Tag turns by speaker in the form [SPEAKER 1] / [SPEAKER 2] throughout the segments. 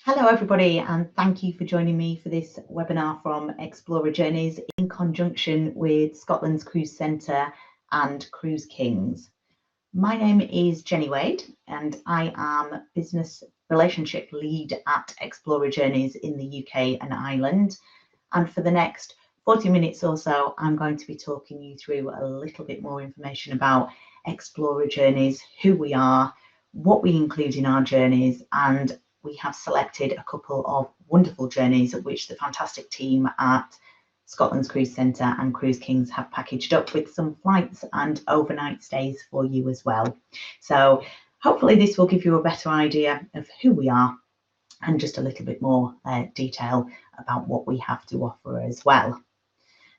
[SPEAKER 1] Hello everybody, and thank you for joining me for this webinar from Explora Journeys in conjunction with Scotland's Cruise Centre and Cruise Kings. My name is Jenny Wade and I am Business Relationship Lead at Explora Journeys in the UK and Ireland. And for the next 40 minutes or so, I'm going to be talking you through a little bit more information about Explora Journeys, who we are, what we include in our journeys, and we have selected a couple of wonderful journeys which the fantastic team at Scotland's Cruise Centre and Cruise Kings have packaged up with some flights and overnight stays for you as well. So hopefully this will give you a better idea of who we are and just a little bit more detail about what we have to offer as well.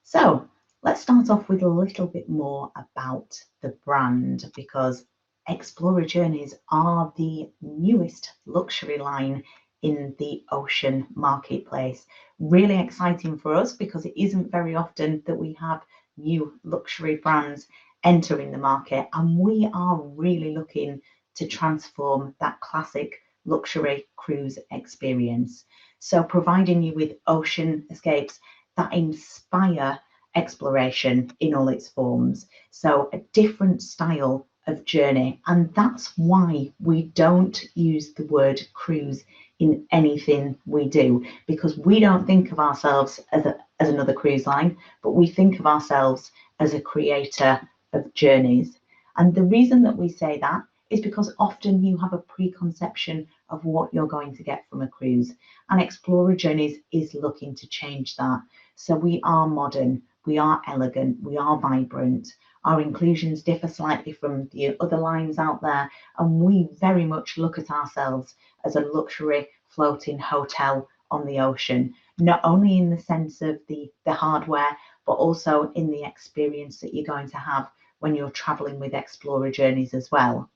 [SPEAKER 1] So let's start off with a little bit more about the brand, because Explora Journeys are the newest luxury line in the ocean marketplace. Really exciting for us because it isn't very often that we have new luxury brands entering the market, and we are really looking to transform that classic luxury cruise experience. So providing you with ocean escapes that inspire exploration in all its forms. So a different style of journey, and that's why we don't use the word cruise in anything we do, because we don't think of ourselves as another cruise line, but we think of ourselves as a creator of journeys. And the reason that we say that is because often you have a preconception of what you're going to get from a cruise, and Explora Journeys is looking to change that. So we are modern, we are elegant, we are vibrant. Our inclusions differ slightly from the other lines out there, and we very much look at ourselves as a luxury floating hotel on the ocean, not only in the sense of the hardware, but also in the experience that you're going to have when you're traveling with Explora Journeys as well.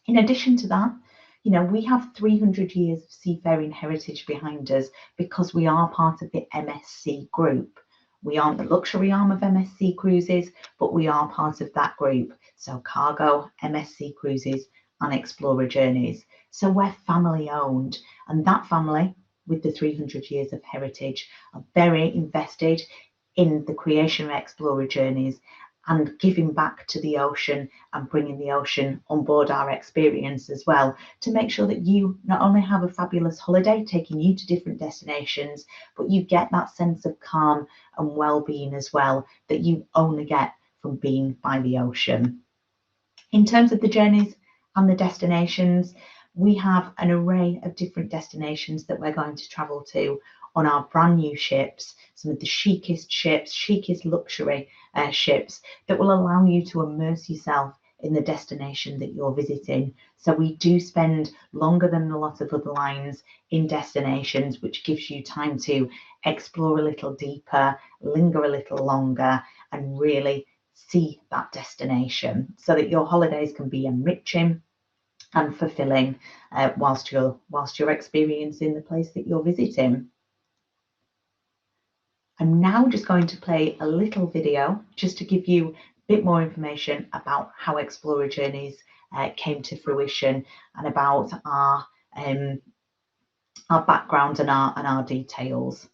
[SPEAKER 1] In addition to that, we have 300 years of seafaring heritage behind us because we are part of the MSC group. We aren't the luxury arm of MSC Cruises, but we are part of that group. So Cargo, MSC Cruises, and Explora Journeys. So we're family owned, and that family, with the 300 years of heritage, are very invested in the creation of Explora Journeys and giving back to the ocean and bringing the ocean on board our experience as well, to make sure that you not only have a fabulous holiday taking you to different destinations, but you get that sense of calm and well-being as well that you only get from being by the ocean. In terms of the journeys and the destinations, we have an array of different destinations that we're going to travel to on our brand new ships, some of the chicest ships, chicest luxury ships that will allow you to immerse yourself in the destination that you're visiting. So we do spend longer than a lot of other lines in destinations, which gives you time to explore a little deeper, linger a little longer, and really see that destination so that your holidays can be enriching and fulfilling whilst you're experiencing the place that you're visiting. I'm now just going to play a little video just to give you a bit more information about how Explora Journeys came to fruition and about our background and our details.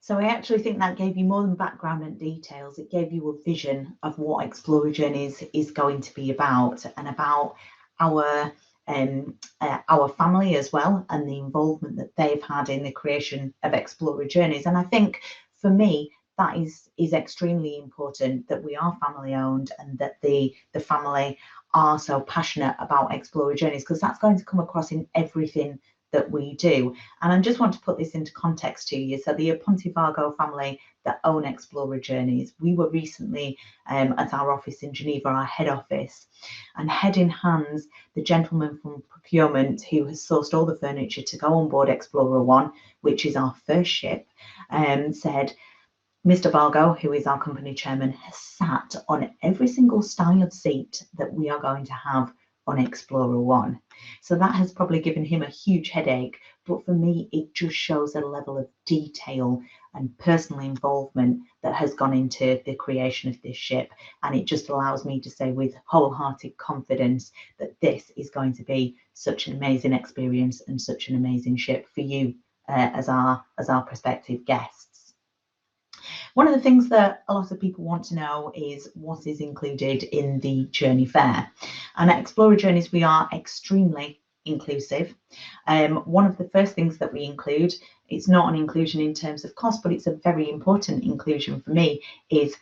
[SPEAKER 1] So I actually think that gave you more than background and details. It gave you a vision of what Explora Journeys is going to be about, and about our family as well, and the involvement that they've had in the creation of Explora Journeys. And I think for me, that is extremely important, that we are family owned and that the family are so passionate about Explora Journeys, because that's going to come across in everything that we do. And I just want to put this into context to you. So the Pontivago family that own Explora Journeys, we were recently at our office in Geneva, our head office, and head in hands, the gentleman from procurement who has sourced all the furniture to go on board Explorer One, which is our first ship, said, Mr. Vargo, who is our company chairman, has sat on every single styled seat that we are going to have on Explorer One. So that has probably given him a huge headache, but for me, it just shows a level of detail and personal involvement that has gone into the creation of this ship. And it just allows me to say with wholehearted confidence that this is going to be such an amazing experience and such an amazing ship for you as our prospective guests. One of the things that a lot of people want to know is what is included in the journey fare. And at Explora Journeys, we are extremely inclusive. One of the first things that we include, it's not an inclusion in terms of cost, but it's a very important inclusion for me, is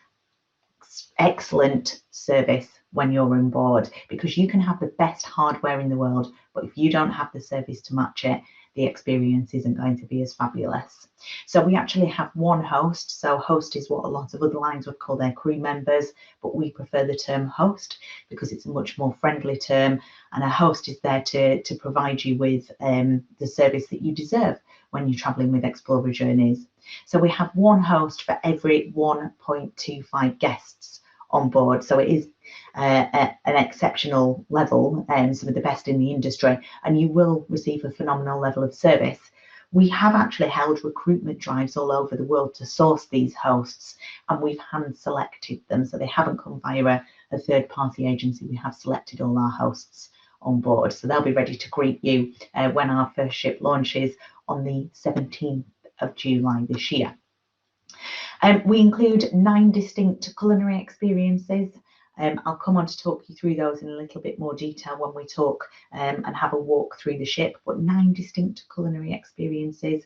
[SPEAKER 1] excellent service when you're on board, because you can have the best hardware in the world, but if you don't have the service to match it, the experience isn't going to be as fabulous. So we actually have one host. So host is what a lot of other lines would call their crew members, but we prefer the term host because it's a much more friendly term, and a host is there to provide you with the service that you deserve when you're traveling with Explora Journeys. So we have one host for every 1.25 guests on board. So it is an exceptional level, some of the best in the industry, and you will receive a phenomenal level of service. We have actually held recruitment drives all over the world to source these hosts, and we've hand selected them. So they haven't come via a third party agency. We have selected all our hosts on board. So they'll be ready to greet you when our first ship launches on the 17th of July this year. We include 9 distinct culinary experiences. I'll come on to talk you through those in a little bit more detail when we talk and have a walk through the ship, but 9 distinct culinary experiences,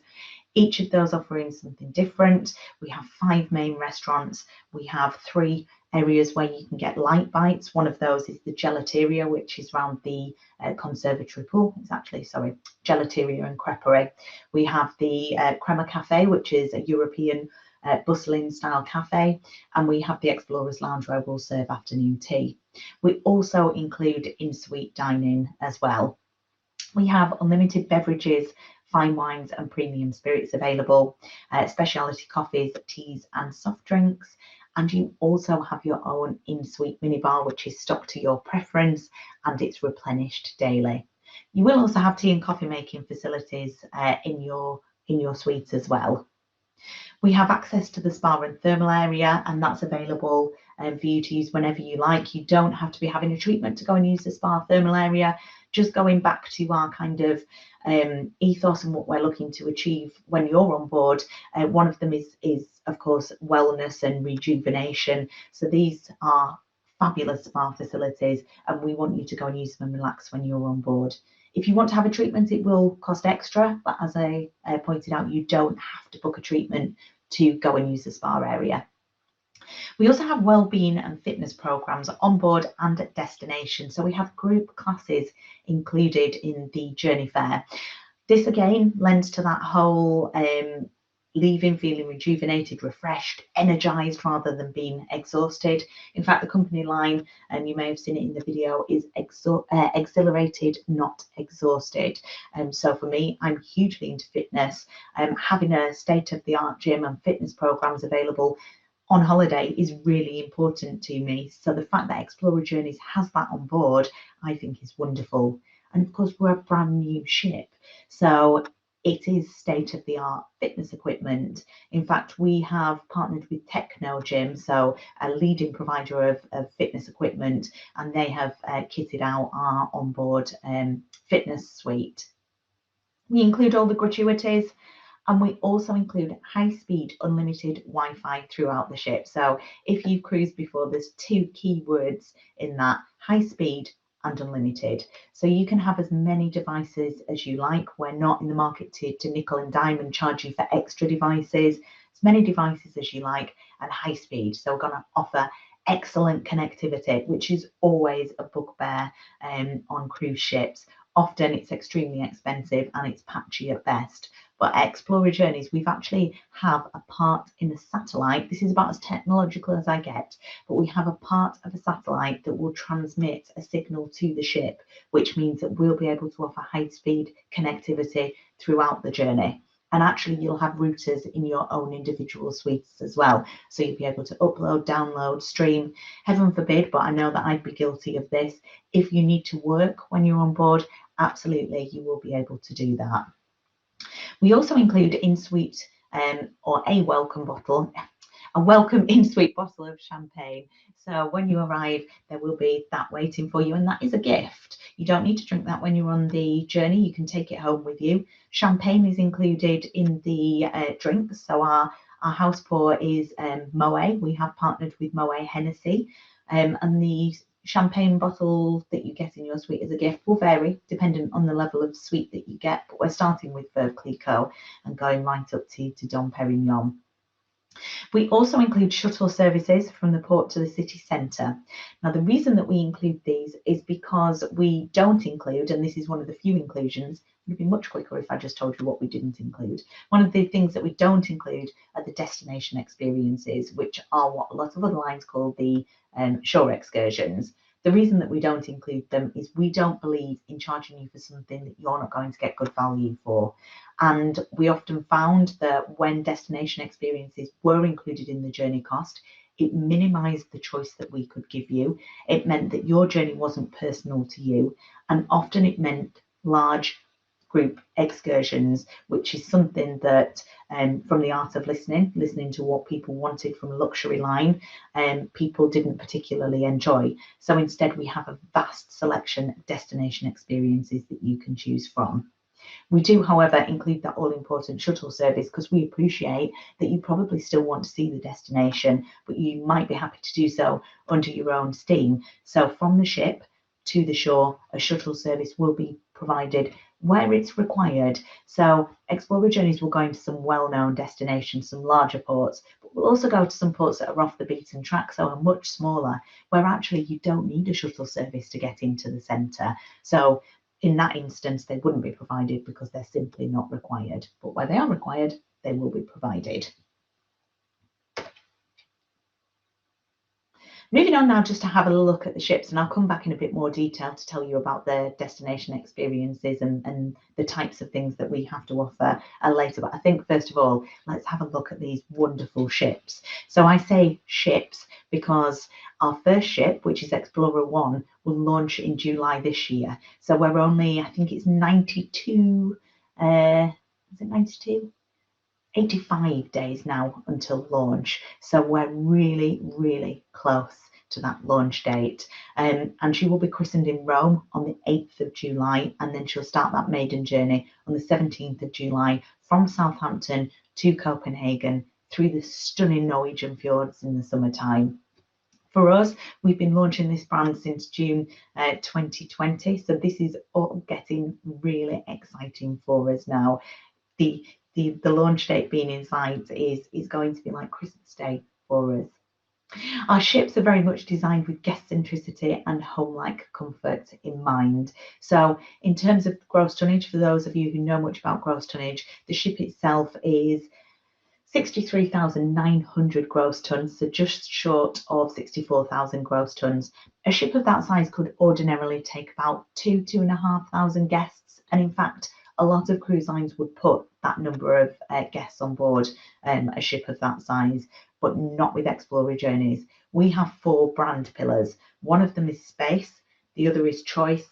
[SPEAKER 1] each of those offering something different. We have 5 main restaurants. We have 3 areas where you can get light bites. One of those is the gelateria, which is around the conservatory pool. It's actually, sorry, gelateria and creperie. We have the Crema Cafe, which is a European bustling style cafe, and we have the Explorers Lounge where we'll serve afternoon tea. We also include in-suite dining as well. We have unlimited beverages, fine wines and premium spirits available, specialty coffees, teas and soft drinks. And you also have your own in-suite minibar, which is stocked to your preference and it's replenished daily. You will also have tea and coffee making facilities in your suite as well. We have access to the spa and thermal area, and that's available for you to use whenever you like. You don't have to be having a treatment to go and use the spa thermal area. Just going back to our kind of ethos and what we're looking to achieve when you're on board, one of them is of course wellness and rejuvenation. So these are fabulous spa facilities, and we want you to go and use them and relax when you're on board. If you want to have a treatment, it will cost extra, but as I pointed out, you don't have to book a treatment to go and use the spa area. We also have wellbeing and fitness programs on board and at destination. So we have group classes included in the journey fare. This again lends to that whole leaving feeling rejuvenated, refreshed, energized rather than being exhausted. In fact, the company line, and you may have seen it in the video, is exhilarated, not exhausted. So for me, I'm hugely into fitness. Having a state-of-the-art gym and fitness programs available on holiday is really important to me. So the fact that Explora Journeys has that on board, I think is wonderful. And of course, we're a brand new ship. So it is state-of-the-art fitness equipment. In fact, we have partnered with Techno Gym, so a leading provider of fitness equipment, and they have kitted out our onboard fitness suite. We include all the gratuities, And we also include high-speed unlimited Wi-Fi throughout the ship. So if you've cruised before, there's two key words in that: high speed and unlimited. So you can have as many devices as you like. We're not in the market to nickel and dime and charge you for extra devices. As many devices as you like, and high speed. So we're going to offer excellent connectivity, which is always a bugbear on cruise ships. Often it's extremely expensive and it's patchy at best. But at Explora Journeys, we've actually have a part in the satellite. This is about as technological as I get, but we have a part of a satellite that will transmit a signal to the ship, which means that we'll be able to offer high-speed connectivity throughout the journey. And actually, you'll have routers in your own individual suites as well. So you'll be able to upload, download, stream. Heaven forbid, but I know that I'd be guilty of this. If you need to work when you're on board, absolutely, you will be able to do that. We also include in-suite or a welcome in-suite bottle of champagne. So when you arrive, there will be that waiting for you, and that is a gift. You don't need to drink that when you're on the journey. You can take it home with you. Champagne is included in the drinks. So our house pour is Moet. We have partnered with Moet Hennessy, and the champagne bottle that you get in your suite as a gift will vary depending on the level of suite that you get, but we're starting with Veuve Clicquot and going right up to Dom Perignon. We also include shuttle services from the port to the city centre. Now, the reason that we include these is because we don't include, and this is one of the few inclusions, it would be much quicker if I just told you what we didn't include. One of the things that we don't include are the destination experiences, which are what a lot of other lines call the shore excursions. The reason that we don't include them is we don't believe in charging you for something that you're not going to get good value for. And we often found that when destination experiences were included in the journey cost, it minimised the choice that we could give you. It meant that your journey wasn't personal to you, and often it meant large group excursions, which is something that from the art of listening to what people wanted from a luxury line, people didn't particularly enjoy. So instead we have a vast selection of destination experiences that you can choose from. We do, however, include that all-important shuttle service because we appreciate that you probably still want to see the destination, but you might be happy to do so under your own steam. So from the ship to the shore, a shuttle service will be provided where it's required. So Explora Journeys will go into some well-known destinations, some larger ports, but we'll also go to some ports that are off the beaten track, so are much smaller, where actually you don't need a shuttle service to get into the centre. So in that instance, they wouldn't be provided because they're simply not required. But where they are required, they will be provided. Moving on now just to have a look at the ships, and I'll come back in a bit more detail to tell you about the destination experiences and the types of things that we have to offer later. But I think first of all, let's have a look at these wonderful ships. So I say ships because our first ship, which is Explora 1, will launch in July this year. So we're only, I think it's 92, is it 92? 85 days now until launch, so we're really, really close to that launch date. And she will be christened in Rome on the 8th of July, and then she'll start that maiden journey on the 17th of July from Southampton to Copenhagen through the stunning Norwegian fjords in the summertime. For us, we've been launching this brand since June 2020, so this is all getting really exciting for us now. The launch date being in sight is going to be like Christmas Day for us. Our ships are very much designed with guest centricity and home-like comfort in mind. So in terms of gross tonnage, for those of you who know much about gross tonnage, the ship itself is 63,900 gross tons, so just short of 64,000 gross tons. A ship of that size could ordinarily take about 2,500 guests, and in fact, a lot of cruise lines would put that number of guests on board a ship of that size, but not with Explora Journeys. We have 4 brand pillars. One of them is space, the other is choice,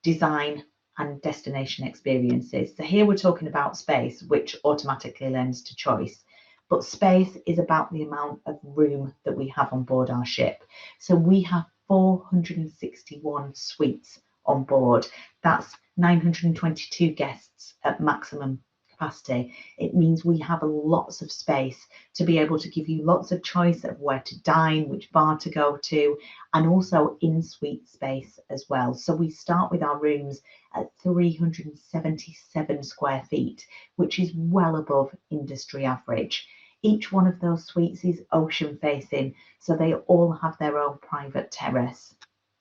[SPEAKER 1] design, and destination experiences. So here we're talking about space, which automatically lends to choice. But space is about the amount of room that we have on board our ship. So we have 461 suites on board. That's 922 guests at maximum capacity, it means we have lots of space to be able to give you lots of choice of where to dine, which bar to go to, and also in-suite space as well. So we start with our rooms at 377 square feet, which is well above industry average. Each one of those suites is ocean facing, so they all have their own private terrace.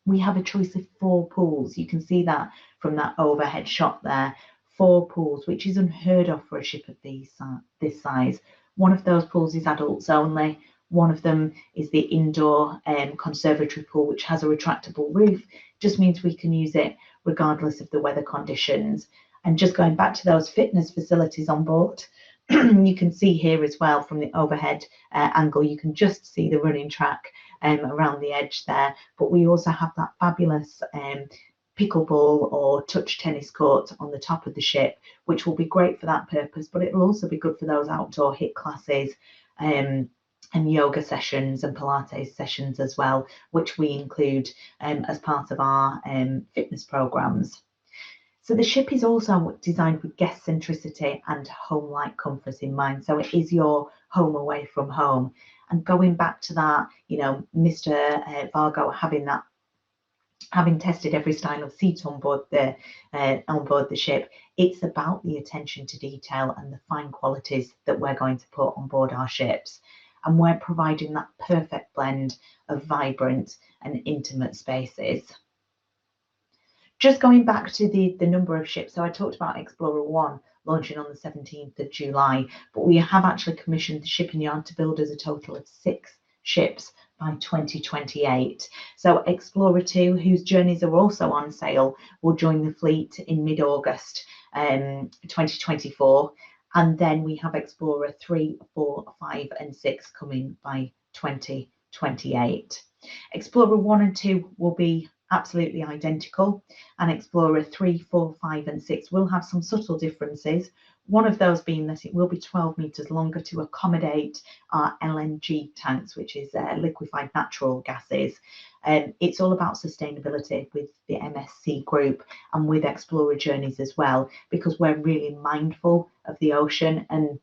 [SPEAKER 1] We have a choice of 4 pools. You can see that from that overhead shot there. 4 pools, which is unheard of for a ship of this size. One of those pools is adults only. One of them is the indoor conservatory pool, which has a retractable roof. Just means we can use it regardless of the weather conditions. And just going back to those fitness facilities on board, you can see here as well from the overhead angle, you can just see the running track around the edge there. But we also have that fabulous pickleball or touch tennis court on the top of the ship, which will be great for that purpose, but it will also be good for those outdoor HIIT classes and yoga sessions and Pilates sessions as well, which we include as part of our fitness programs. So the ship is also designed with guest centricity and home-like comfort in mind. So it is your home away from home. And going back to that, you know, Mr. Vargo having tested every style of seat on board the ship, it's about the attention to detail and the fine qualities that we're going to put on board our ships. And we're providing that perfect blend of vibrant and intimate spaces. Just going back to the number of ships, so I talked about Explora 1 launching on the 17th of July, but we have actually commissioned the shipping yard to build us a total of 6 ships by 2028. So Explora 2, whose journeys are also on sale, will join the fleet in mid-August 2024. And then we have Explora 3, 4, 5 and 6 coming by 2028. Explora 1 and 2 will be absolutely identical, and Explora 3, 4, 5 and 6 will have some subtle differences. One of those being that it will be 12 metres longer to accommodate our LNG tanks, which is liquefied natural gases. It's all about sustainability with the MSC group and with Explora Journeys as well, because we're really mindful of the ocean and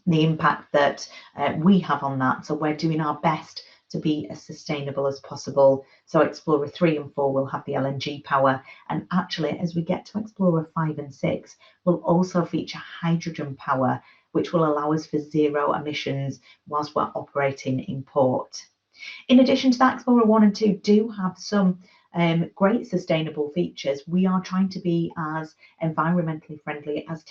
[SPEAKER 1] the impact that we have on that. So we're doing our best to be as sustainable as possible. So Explora 3 and 4 will have the LNG power, and actually as we get to Explora 5 and 6 will also feature hydrogen power, which will allow us for 0 emissions whilst we're operating in port. In addition to that, Explora 1 and 2 do have some great sustainable features. We are trying to be as environmentally friendly as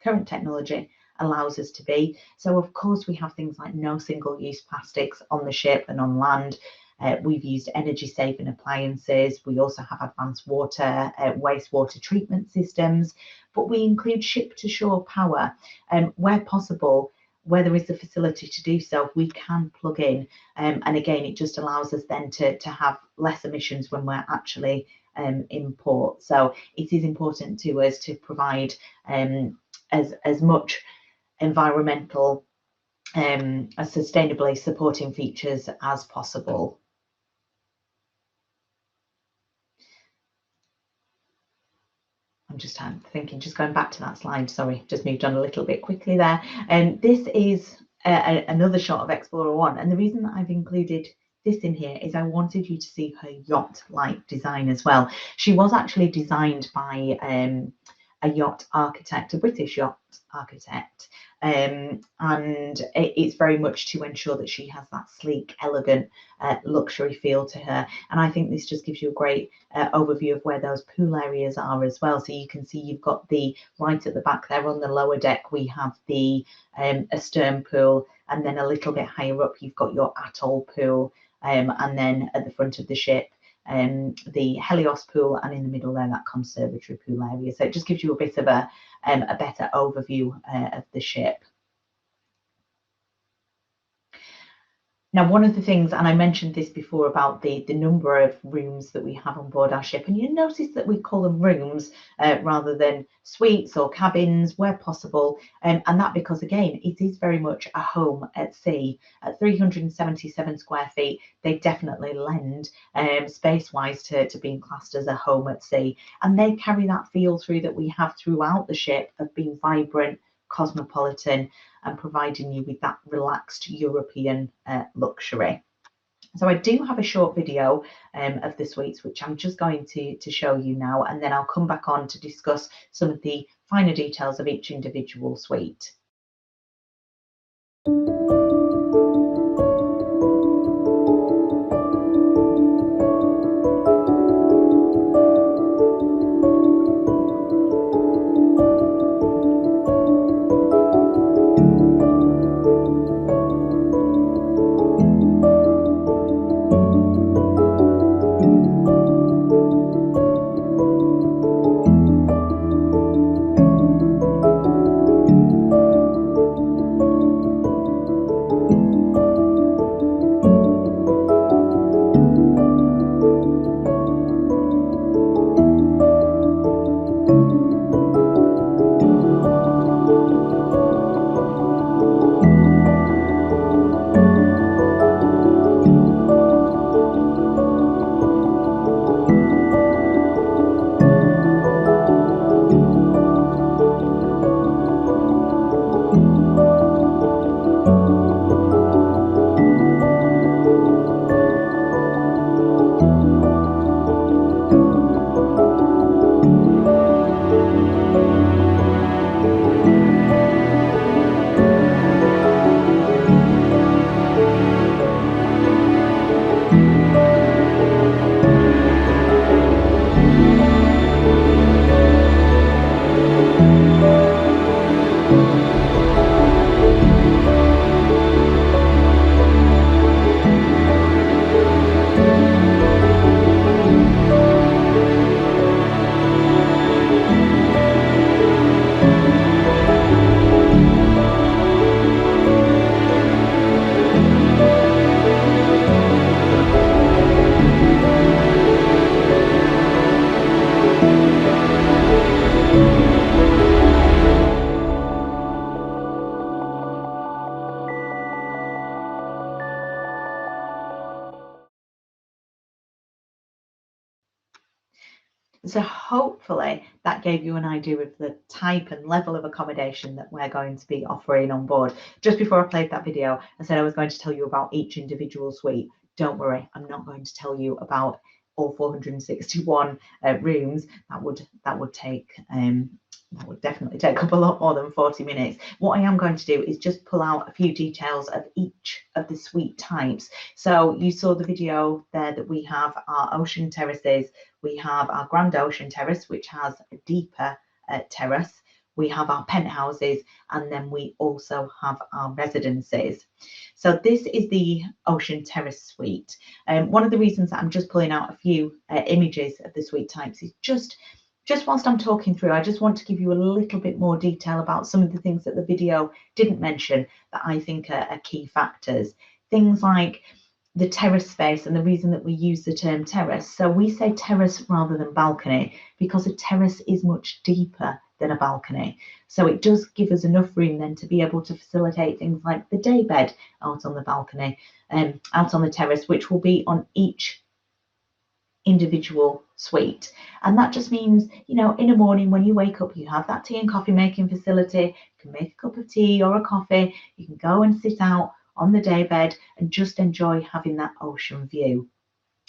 [SPEAKER 1] current technology allows us to be. So of course we have things like no single-use plastics on the ship and on land. We've used energy saving appliances. We also have advanced wastewater treatment systems, but we include ship to shore power, and where possible, where there is the facility to do so, we can plug in, and again it just allows us then to have less emissions when we're actually in port. So it is important to us to provide as much environmental as sustainably supporting features as possible. I'm just thinking, just going back to that slide, sorry, just moved on a little bit quickly there. And this is another shot of Explora 1, and the reason that I've included this in here is I wanted you to see her yacht-like design as well. She was actually designed by a yacht architect, a British yacht architect, and it's very much to ensure that she has that sleek, elegant, luxury feel to her. And I think this just gives you a great overview of where those pool areas are as well. So you can see you've got the right at the back there on the lower deck, we have the a stern pool, and then a little bit higher up you've got your atoll pool, and then at the front of the ship the Helios pool, and in the middle there that conservatory pool area. So it just gives you a bit of a better overview of the ship. Now, one of the things, and I mentioned this before about the number of rooms that we have on board our ship, and you notice that we call them rooms rather than suites or cabins where possible, and that because, again, it is very much a home at sea. At 377 square feet, they definitely lend space-wise to being classed as a home at sea, and they carry that feel through that we have throughout the ship of being vibrant, cosmopolitan, and providing you with that relaxed European luxury. So I do have a short video of the suites, which I'm just going to show you now, and then I'll come back on to discuss some of the finer details of each individual suite. So hopefully that gave you an idea of the type and level of accommodation that we're going to be offering on board. Just before I played that video, I said I was going to tell you about each individual suite. Don't worry, I'm not going to tell you about all 461 rooms. That would definitely take up a lot more than 40 minutes. What I am going to do is just pull out a few details of each of the suite types. So you saw the video there that we have our ocean terraces. We have our Grand Ocean Terrace, which has a deeper terrace. We have our penthouses, and then we also have our residences. So this is the Ocean Terrace suite. One of the reasons that I'm just pulling out a few images of the suite types is just whilst I'm talking through, I just want to give you a little bit more detail about some of the things that the video didn't mention that I think are key factors. Things like the terrace space and the reason that we use the term terrace. So we say terrace rather than balcony because a terrace is much deeper than a balcony. So it does give us enough room then to be able to facilitate things like the day bed out on the balcony, out on the terrace, which will be on each individual suite. And that just means, you know, in the morning when you wake up, you have that tea and coffee making facility. You can make a cup of tea or a coffee. You can go and sit out on the day bed and just enjoy having that ocean view.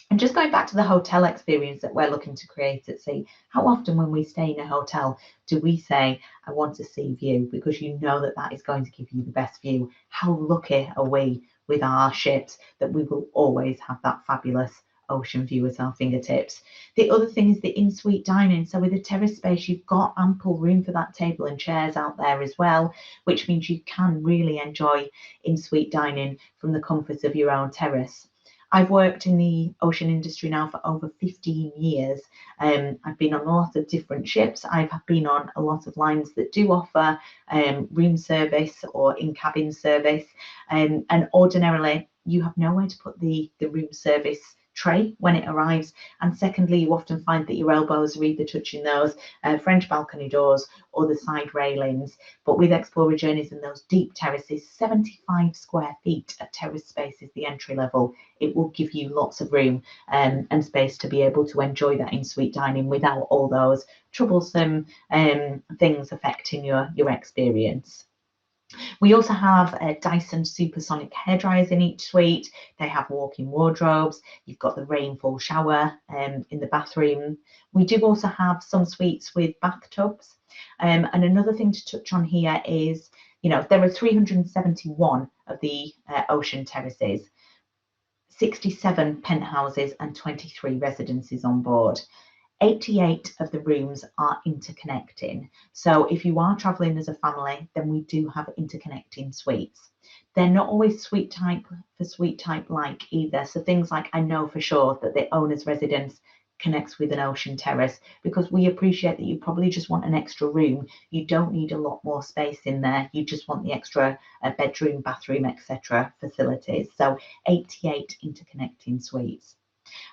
[SPEAKER 1] And just going back to the hotel experience that we're looking to create at sea, how often when we stay in a hotel do we say, I want a sea view, because you know that that is going to give you the best view. How lucky are we with our ships that we will always have that fabulous ocean view at our fingertips. The other thing is the in-suite dining. So with a terrace space, you've got ample room for that table and chairs out there as well, which means you can really enjoy in-suite dining from the comfort of your own terrace. I've worked in the ocean industry now for over 15 years. I've been on a lot of different ships. I've been on a lot of lines that do offer room service or in-cabin service. And ordinarily, you have nowhere to put the room service tray when it arrives. And secondly, you often find that your elbows are either touching those French balcony doors or the side railings. But with Explora Journeys and those deep terraces, 75 square feet of terrace space is the entry level. It will give you lots of room and space to be able to enjoy that in-suite dining without all those troublesome things affecting your experience. We also have Dyson supersonic hairdryers in each suite. They have walk-in wardrobes. You've got the rainfall shower in the bathroom. We do also have some suites with bathtubs. And another thing to touch on here is, there are 371 of the ocean terraces, 67 penthouses and 23 residences on board. 88 of the rooms are interconnecting. So if you are traveling as a family, then we do have interconnecting suites. They're not always suite type for suite type like either. So things like, I know for sure that the owner's residence connects with an ocean terrace, because we appreciate that you probably just want an extra room. You don't need a lot more space in there. You just want the extra bedroom, bathroom, etc. facilities. So 88 interconnecting suites.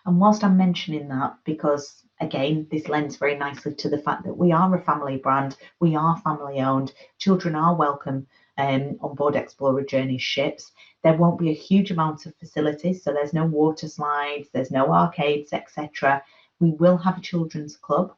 [SPEAKER 1] And whilst I'm mentioning that, because again, this lends very nicely to the fact that we are a family brand, we are family owned, children are welcome on board Explora Journeys ships. There won't be a huge amount of facilities, so there's no water slides, there's no arcades, etc. We will have a children's club,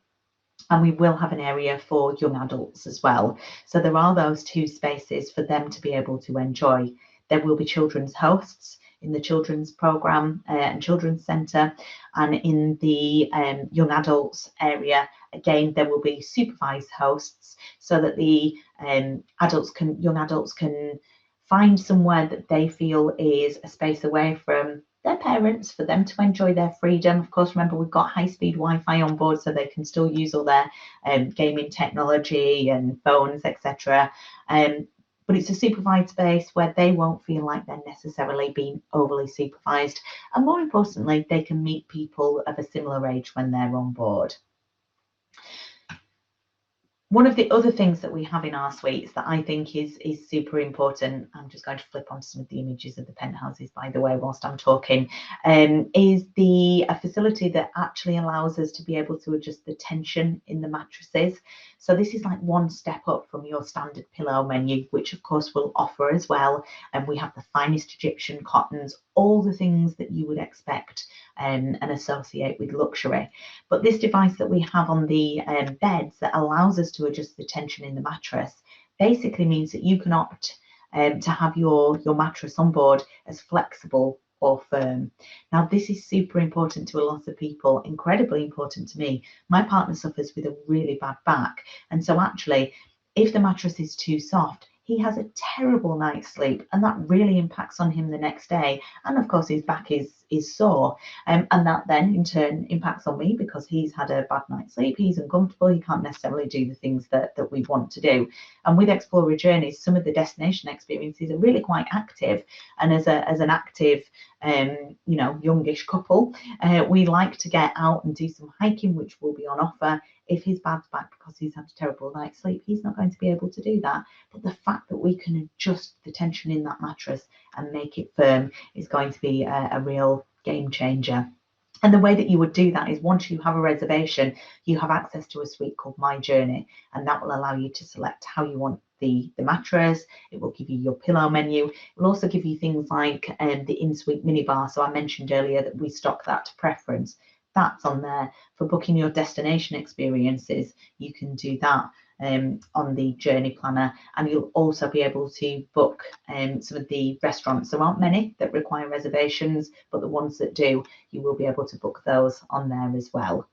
[SPEAKER 1] and we will have an area for young adults as well. So there are those two spaces for them to be able to enjoy. There will be children's hosts in the children's programme and children's centre, and in the young adults area, again, there will be supervised hosts so that the young adults can find somewhere that they feel is a space away from their parents for them to enjoy their freedom. Of course, remember, we've got high-speed Wi-Fi on board, so they can still use all their gaming technology and phones, etc. But it's a supervised space where they won't feel like they're necessarily being overly supervised. And more importantly, they can meet people of a similar age when they're on board. One of the other things that we have in our suites that I think is super important, I'm just going to flip onto some of the images of the penthouses, by the way, whilst I'm talking, is a facility that actually allows us to be able to adjust the tension in the mattresses. So this is like one step up from your standard pillow menu, which of course we'll offer as well. And we have the finest Egyptian cottons, all the things that you would expect and associate with luxury. But this device that we have on the beds that allows us to adjust the tension in the mattress basically means that you can opt to have your mattress on board as flexible or firm. Now, this is super important to a lot of people, incredibly important to me. My partner suffers with a really bad back, and so actually, if the mattress is too soft, he has a terrible night's sleep, and that really impacts on him the next day. And of course, his back is sore, and that then in turn impacts on me because he's had a bad night's sleep, he's uncomfortable, he can't necessarily do the things that we want to do. And with Explora Journeys, some of the destination experiences are really quite active, and as an active youngish couple, we like to get out and do some hiking, which will be on offer. If his bad's back because he's had a terrible night's sleep, he's not going to be able to do that. But the fact that we can adjust the tension in that mattress and make it firm is going to be a real game changer. And the way that you would do that is, once you have a reservation, you have access to a suite called My Journey, and that will allow you to select how you want the mattress. It will give you your pillow menu. It will also give you things like the in-suite minibar. So I mentioned earlier that we stock that to preference. That's on there. For booking your destination experiences, you can do that on the journey planner, and you'll also be able to book some of the restaurants. There aren't many that require reservations, but the ones that do, you will be able to book those on there as well.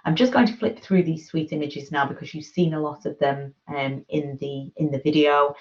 [SPEAKER 1] I'm just going to flip through these suite images now because you've seen a lot of them in the video.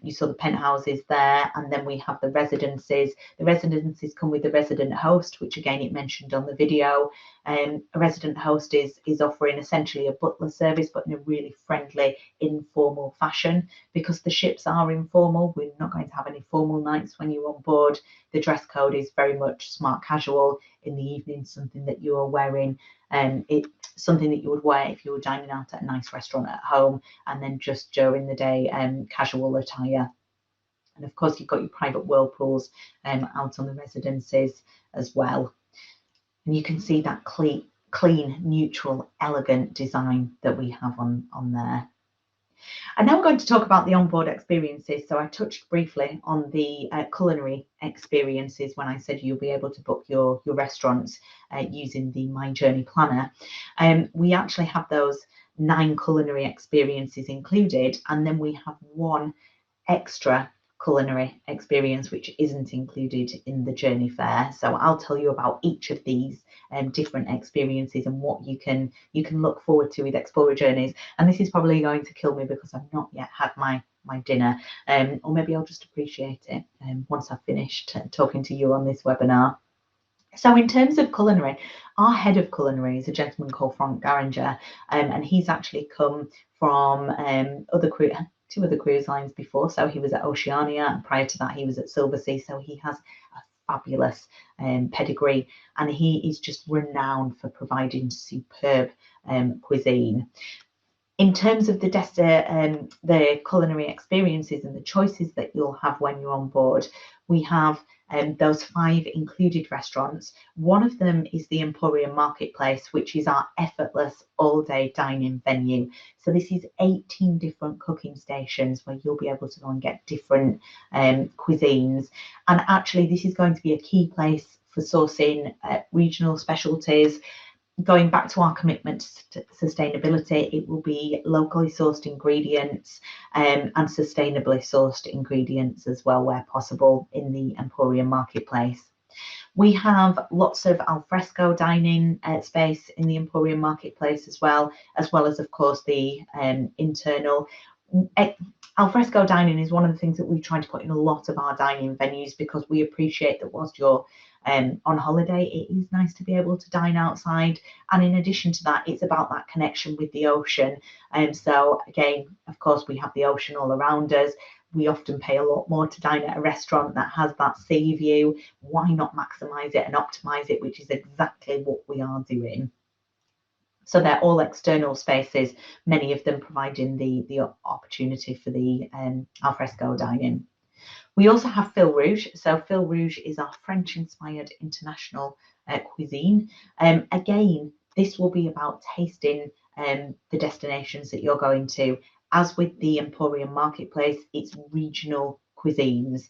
[SPEAKER 1] You saw the penthouses there, and then we have the residences. The residences come with the resident host, which again it mentioned on the video. A resident host is offering essentially a butler service, but in a really friendly, informal fashion. Because the ships are informal, we're not going to have any formal nights when you're on board. The dress code is very much smart casual. In the evening, something that you are wearing, it's something that you would wear if you were dining out at a nice restaurant at home, and then just during the day, casual attire. And of course, you've got your private whirlpools out on the residences as well. And you can see that clean, neutral, elegant design that we have on there. And now we're going to talk about the onboard experiences. So I touched briefly on the culinary experiences when I said you'll be able to book your restaurants using the My Journey Planner. We actually have those 9 culinary experiences included, and then we have one extra culinary experience which isn't included in the journey fare. So I'll tell you about each of these different experiences and what you can look forward to with Explora Journeys. And this is probably going to kill me because I've not yet had my dinner, or maybe I'll just appreciate it once I've finished talking to you on this webinar. So in terms of culinary, our head of culinary is a gentleman called Frank Garringer, and he's actually come from two other cruise lines before. So he was at Oceania, and prior to that he was at Silversea. So he has a fabulous pedigree, and he is just renowned for providing superb cuisine. In terms of the culinary experiences and the choices that you'll have when you're on board, we have those 5 included restaurants. One of them is the Emporium Marketplace, which is our effortless all-day dining venue. So this is 18 different cooking stations where you'll be able to go and get different cuisines. And actually, this is going to be a key place for sourcing regional specialties. Going back to our commitment to sustainability, it will be locally sourced ingredients and sustainably sourced ingredients as well, where possible, in the Emporium Marketplace. We have lots of alfresco dining space in the Emporium Marketplace as well as, of course, the internal. Alfresco dining is one of the things that we try to put in a lot of our dining venues, because we appreciate that whilst you're on holiday, it is nice to be able to dine outside. And in addition to that, it's about that connection with the ocean. And so again, of course, we have the ocean all around us. We often pay a lot more to dine at a restaurant that has that sea view. Why not maximize it and optimize it, which is exactly what we are doing. So they're all external spaces, many of them providing the opportunity for the alfresco dining. We also have Fil Rouge. So Fil Rouge is our French-inspired international cuisine. Again, this will be about tasting the destinations that you're going to. As with the Emporium Marketplace, it's regional cuisines.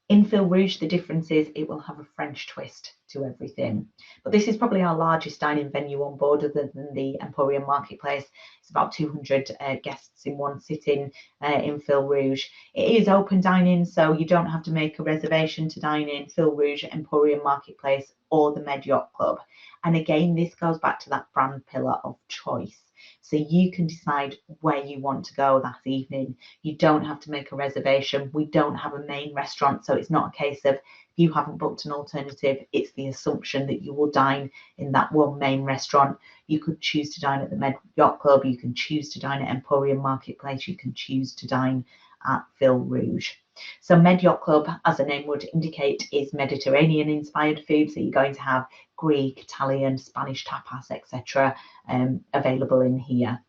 [SPEAKER 1] In Fil Rouge, the difference is it will have a French twist to everything. But this is probably our largest dining venue on board, other than the Emporium Marketplace. It's about 200 guests in one sitting in Fil Rouge. It is open dining, so you don't have to make a reservation to dine in Fil Rouge, Emporium Marketplace, or the Med Yacht Club. And again, this goes back to that brand pillar of choice. So you can decide where you want to go that evening. You don't have to make a reservation. We don't have a main restaurant, so it's not a case of, if you haven't booked an alternative, it's the assumption that you will dine in that one main restaurant. You could choose to dine at the Med Yacht Club. You can choose to dine at Emporium Marketplace. You can choose to dine at Fil Rouge. So Med Yacht Club, as the name would indicate, is Mediterranean inspired food. So you're going to have Greek, Italian, Spanish tapas, etc. Available in here.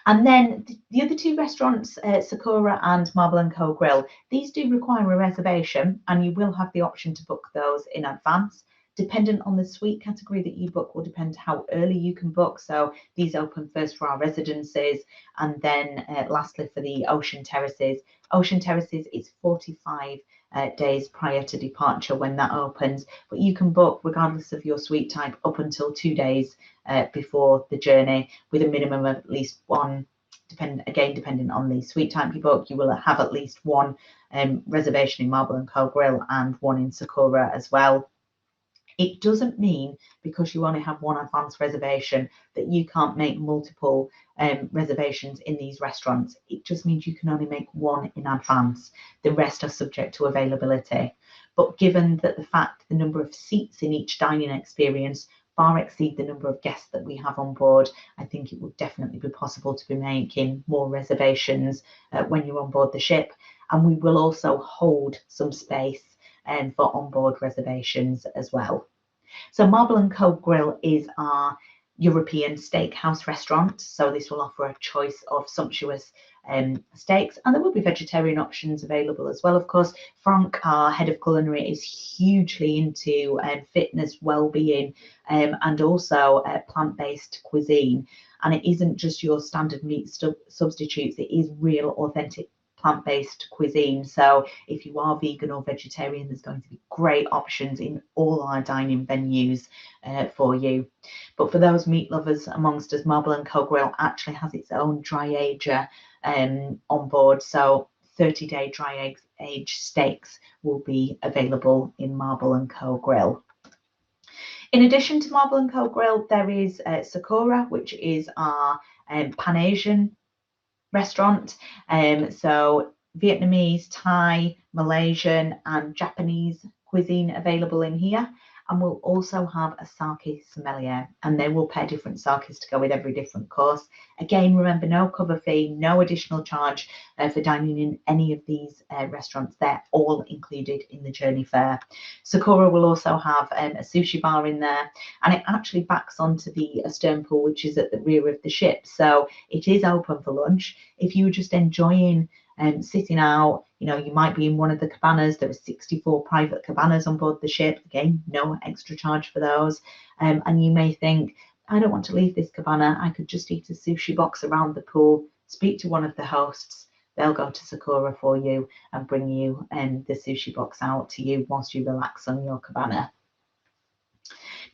[SPEAKER 1] And then the other 2 restaurants, Sakura and Marble & Co Grill, these do require a reservation, and you will have the option to book those in advance. Dependent on the suite category that you book will depend how early you can book. So these open first for our residences, and then lastly for the Ocean Terraces. Ocean Terraces is 45 days prior to departure when that opens, but you can book regardless of your suite type up until 2 days before the journey, with a minimum of at least one. Depending on the suite type you book, you will have at least one reservation in Marble & Co Grill and one in Sakura as well. It doesn't mean because you only have one advance reservation that you can't make multiple reservations in these restaurants. It just means you can only make one in advance. The rest are subject to availability. But given that the fact the number of seats in each dining experience far exceed the number of guests that we have on board, I think it would definitely be possible to be making more reservations when you're on board the ship. And we will also hold some space for onboard reservations as well. So Marble & Co Grill is our European steakhouse restaurant. So this will offer a choice of sumptuous steaks, and there will be vegetarian options available as well. Of course, Frank, our head of culinary, is hugely into fitness, well-being, and also plant-based cuisine. And it isn't just your standard meat substitutes, it is real, authentic plant-based cuisine. So if you are vegan or vegetarian, there's going to be great options in all our dining venues for you. But for those meat lovers amongst us, Marble & Co Grill actually has its own dry ager on board. So 30-day dry age steaks will be available in Marble & Co Grill. In addition to Marble & Co Grill, there is Sakura, which is our Pan-Asian restaurant. So Vietnamese, Thai, Malaysian and Japanese cuisine available in here. And we'll also have a sake sommelier, and they will pair different sakes to go with every different course. Again, remember, no cover fee, no additional charge for dining in any of these restaurants. They're all included in the journey fare. Sakura will also have a sushi bar in there, and it actually backs onto the stern pool, which is at the rear of the ship. So it is open for lunch. If you were just enjoying sitting out, you might be in one of the cabanas. There are 64 private cabanas on board the ship. Again, no extra charge for those. And you may think, I don't want to leave this cabana. I could just eat a sushi box around the pool, speak to one of the hosts. They'll go to Sakura for you and bring you the sushi box out to you whilst you relax on your cabana.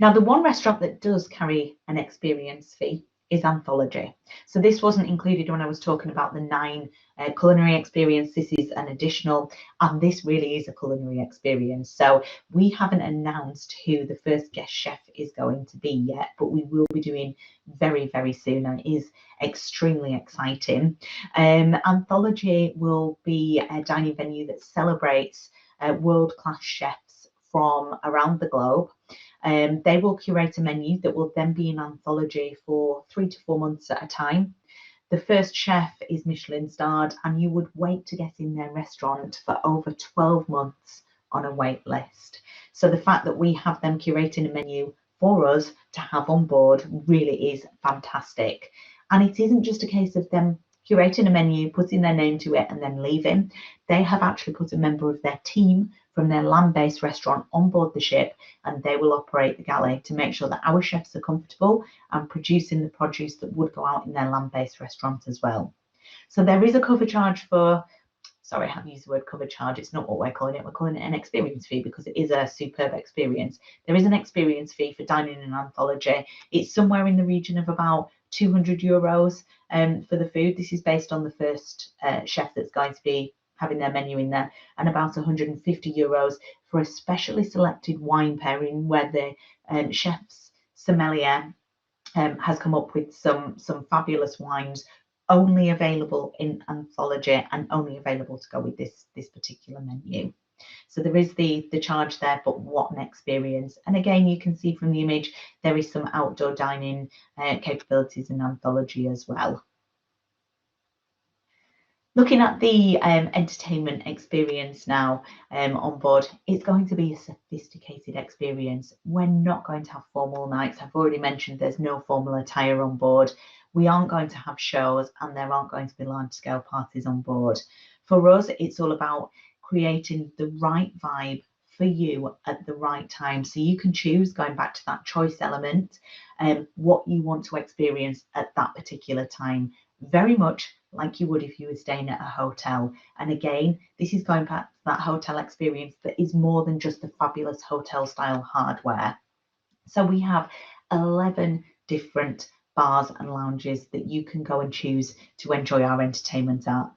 [SPEAKER 1] Now, the one restaurant that does carry an experience fee is Anthology. So this wasn't included when I was talking about the 9 culinary experience. This is an additional, and this really is a culinary experience. So we haven't announced who the first guest chef is going to be yet, but we will be doing very, very soon, and it is extremely exciting. Anthology will be a dining venue that celebrates world-class chefs from around the globe. They will curate a menu that will then be in Anthology for 3 to 4 months at a time. The first chef is Michelin starred, and you would wait to get in their restaurant for over 12 months on a wait list. So the fact that we have them curating a menu for us to have on board really is fantastic. And it isn't just a case of them curating a menu, putting their name to it and then leaving. They have actually put a member of their team from their land-based restaurant on board the ship, and they will operate the galley to make sure that our chefs are comfortable and producing the produce that would go out in their land-based restaurant as well. So there is a cover charge for, sorry, I have used the word cover charge. It's not what we're calling it. We're calling it an experience fee because it is a superb experience. There is an experience fee for dining in Anthology. It's somewhere in the region of about €200 for the food. This is based on the first chef that's going to be having their menu in there, and about €150 for a specially selected wine pairing where the chef's sommelier has come up with some fabulous wines only available in Anthology and only available to go with this particular menu. So there is the charge there, but what an experience. And again, you can see from the image, there is some outdoor dining capabilities in Anthology as well. Looking at the entertainment experience now on board, it's going to be a sophisticated experience. We're not going to have formal nights. I've already mentioned there's no formal attire on board. We aren't going to have shows, and there aren't going to be large-scale parties on board. For us, it's all about creating the right vibe for you at the right time. So you can choose, going back to that choice element, what you want to experience at that particular time. Very much like you would if you were staying at a hotel. And again, this is going back to that hotel experience that is more than just the fabulous hotel style hardware. So we have 11 different bars and lounges that you can go and choose to enjoy our entertainment at.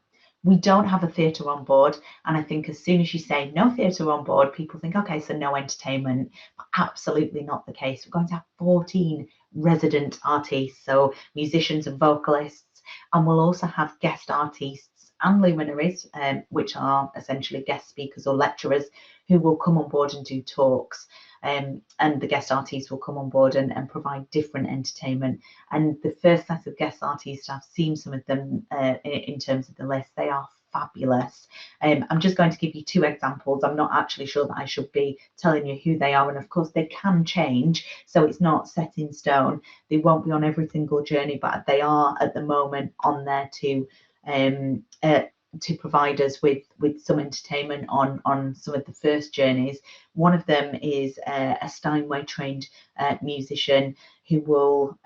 [SPEAKER 1] We don't have a theatre on board, and I think as soon as you say no theatre on board, people think, okay, so no entertainment. But absolutely not the case. We're going to have 14 resident artists, so musicians and vocalists, and we'll also have guest artists and luminaries, which are essentially guest speakers or lecturers who will come on board and do talks. And the guest artists will come on board and provide different entertainment. And the first set of guest artists, I've seen some of them in terms of the list. They are fabulous. I'm just going to give you two examples. I'm not actually sure that I should be telling you who they are, and of course they can change, so it's not set in stone. They won't be on every single journey, but they are at the moment on there to provide us with some entertainment on some of the first journeys. One of them is a Steinway trained musician who will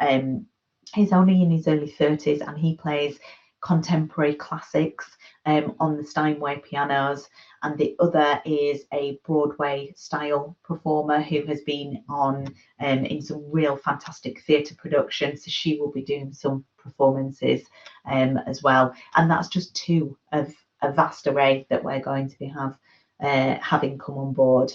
[SPEAKER 1] he's only in his early 30s, and he plays contemporary classics on the Steinway pianos. And the other is a Broadway style performer who has been on in some real fantastic theatre productions. So she will be doing some performances as well. And that's just two of a vast array that we're going to be having come on board.